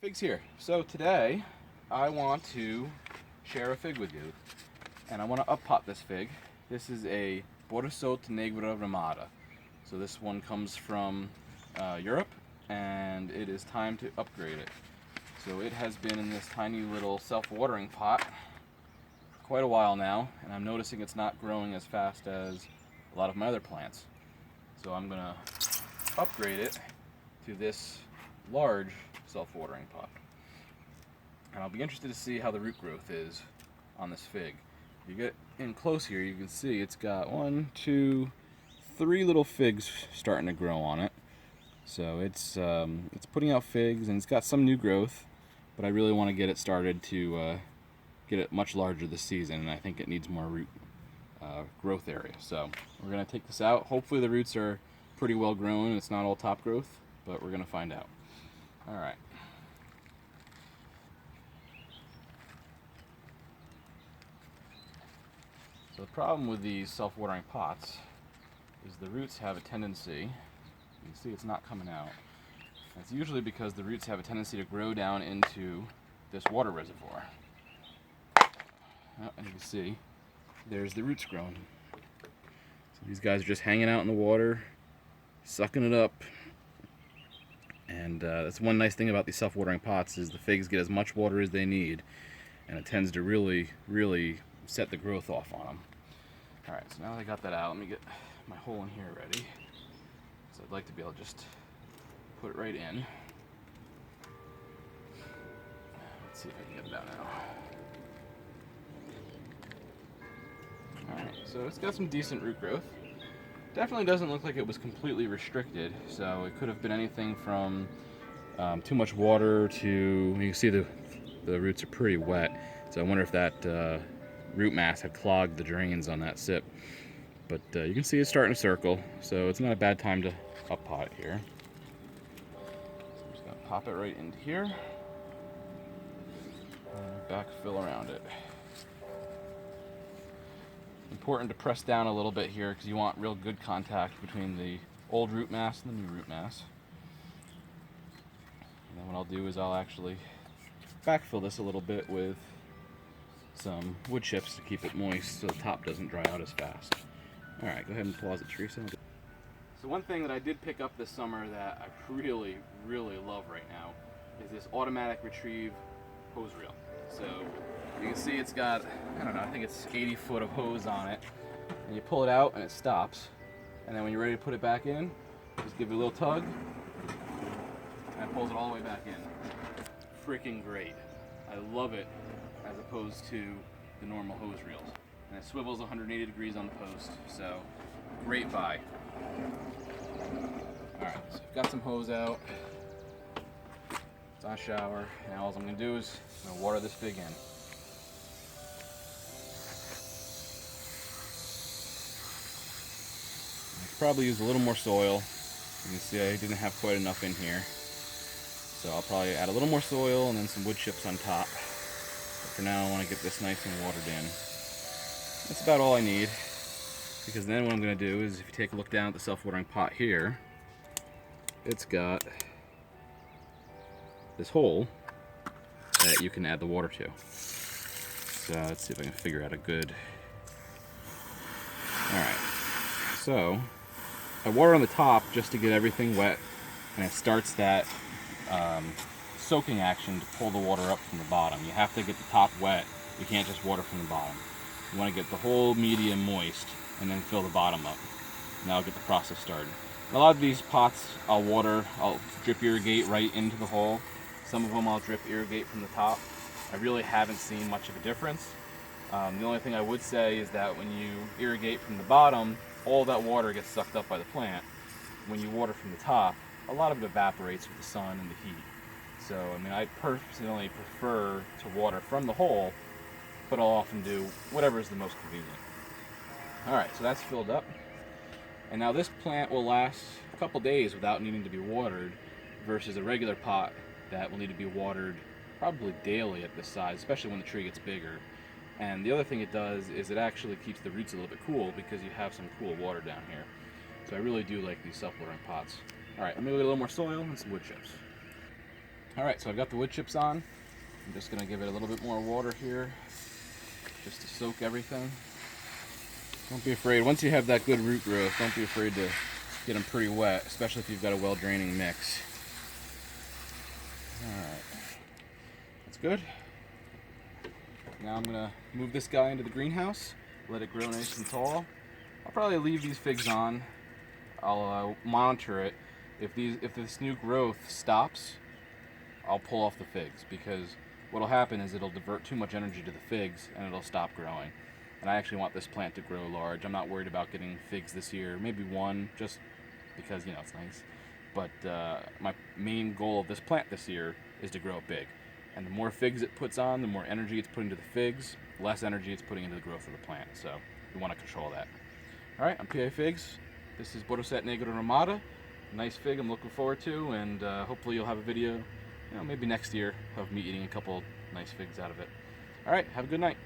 Figs here. So today I want to share a fig with you, and I want to up pot this fig. This is a Bordissot Negra Rimada. So this one comes from Europe, and it is time to upgrade it. So it has been in this tiny little self-watering pot for quite a while now, and I'm noticing it's not growing as fast as a lot of my other plants. So I'm going to upgrade it to this large self-watering pot. And I'll be interested to see how the root growth is on this fig. If you get in close here, you can see it's got 1, 2, 3 little figs starting to grow on it. So it's putting out figs, and it's got some new growth, but I really want to get it started to get it much larger this season, and I think it needs more root growth area. So we're going to take this out. Hopefully the roots are pretty well grown and it's not all top growth, but we're going to find out. All right. So the problem with these self-watering pots is the roots have a tendency, you can see it's not coming out. And it's usually because the roots have a tendency to grow down into this water reservoir. Oh, and you can see there's the roots growing. So these guys are just hanging out in the water, sucking it up. And that's one nice thing about these self-watering pots is the figs get as much water as they need, and it tends to really set the growth off on them. Alright, so now that I got that out, let me get my hole in here ready. So I'd like to be able to just put it right in. Let's see if I can get it out now. Alright, so it's got some decent root growth. Definitely doesn't look like it was completely restricted, so it could have been anything from too much water to, you can see the roots are pretty wet, so I wonder if that root mass had clogged the drains on that sip. But you can see it's starting to circle, so it's not a bad time to up pot it here. So I'm just going to pop it right into here and backfill around it. Important to press down a little bit here because you want real good contact between the old root mass and the new root mass. And then what I'll do is I'll actually backfill this a little bit with some wood chips to keep it moist so the top doesn't dry out as fast. Alright, go ahead and pause it, Teresa. So one thing that I did pick up this summer that I really love right now is this automatic retrieve hose reel. So you can see it's got, I don't know, I think it's 80 foot of hose on it. And you pull it out and it stops. And then when you're ready to put it back in, just give it a little tug and it pulls it all the way back in. Freaking great. I love it as opposed to the normal hose reels. And it swivels 180 degrees on the post, so great buy. Alright, so I've got some hose out. It's on shower. Now all I'm going to do is I'm going to water this fig in. Probably use a little more soil. You can see I didn't have quite enough in here, so I'll probably add a little more soil and then some wood chips on top. But for now I want to get this nice and watered in. That's about all I need, because then what I'm going to do is, if you take a look down at the self-watering pot here, it's got this hole that you can add the water to. So let's see if I can figure out a good... Alright, so I water on the top just to get everything wet, and it starts that soaking action to pull the water up from the bottom. You have to get the top wet. You can't just water from the bottom. You want to get the whole medium moist and then fill the bottom up. Now I'll get the process started. A lot of these pots I'll drip irrigate right into the hole. Some of them I'll drip irrigate from the top. I really haven't seen much of a difference. The only thing I would say is that when you irrigate from the bottom, all that water gets sucked up by the plant. When you water from the top, a lot of it evaporates with the sun and the heat. So, I mean, I personally prefer to water from the hole, but I'll often do whatever is the most convenient. Alright, so that's filled up. And now this plant will last a couple days without needing to be watered versus a regular pot that will need to be watered probably daily at this size, especially when the tree gets bigger. And the other thing it does is it actually keeps the roots a little bit cool because you have some cool water down here. So I really do like these self-watering pots. Alright, let me get a little more soil and some wood chips. Alright, so I've got the wood chips on. I'm just going to give it a little bit more water here, just to soak everything. Don't be afraid, once you have that good root growth, don't be afraid to get them pretty wet, especially if you've got a well-draining mix. Alright, that's good. Now I'm going to move this guy into the greenhouse, let it grow nice and tall. I'll probably leave these figs on. I'll monitor it. If this new growth stops, I'll pull off the figs, because what'll happen is it'll divert too much energy to the figs and it'll stop growing. And I actually want this plant to grow large. I'm not worried about getting figs this year, maybe one, just because, you know, it's nice. But my main goal of this plant this year is to grow it big. And the more figs it puts on, the more energy it's putting to the figs, less energy it's putting into the growth of the plant. So we want to control that. Alright, I'm PA Figs. This is Bordissot Negra Rimada. Nice fig I'm looking forward to, and hopefully you'll have a video, you know, maybe next year, of me eating a couple nice figs out of it. Alright, have a good night.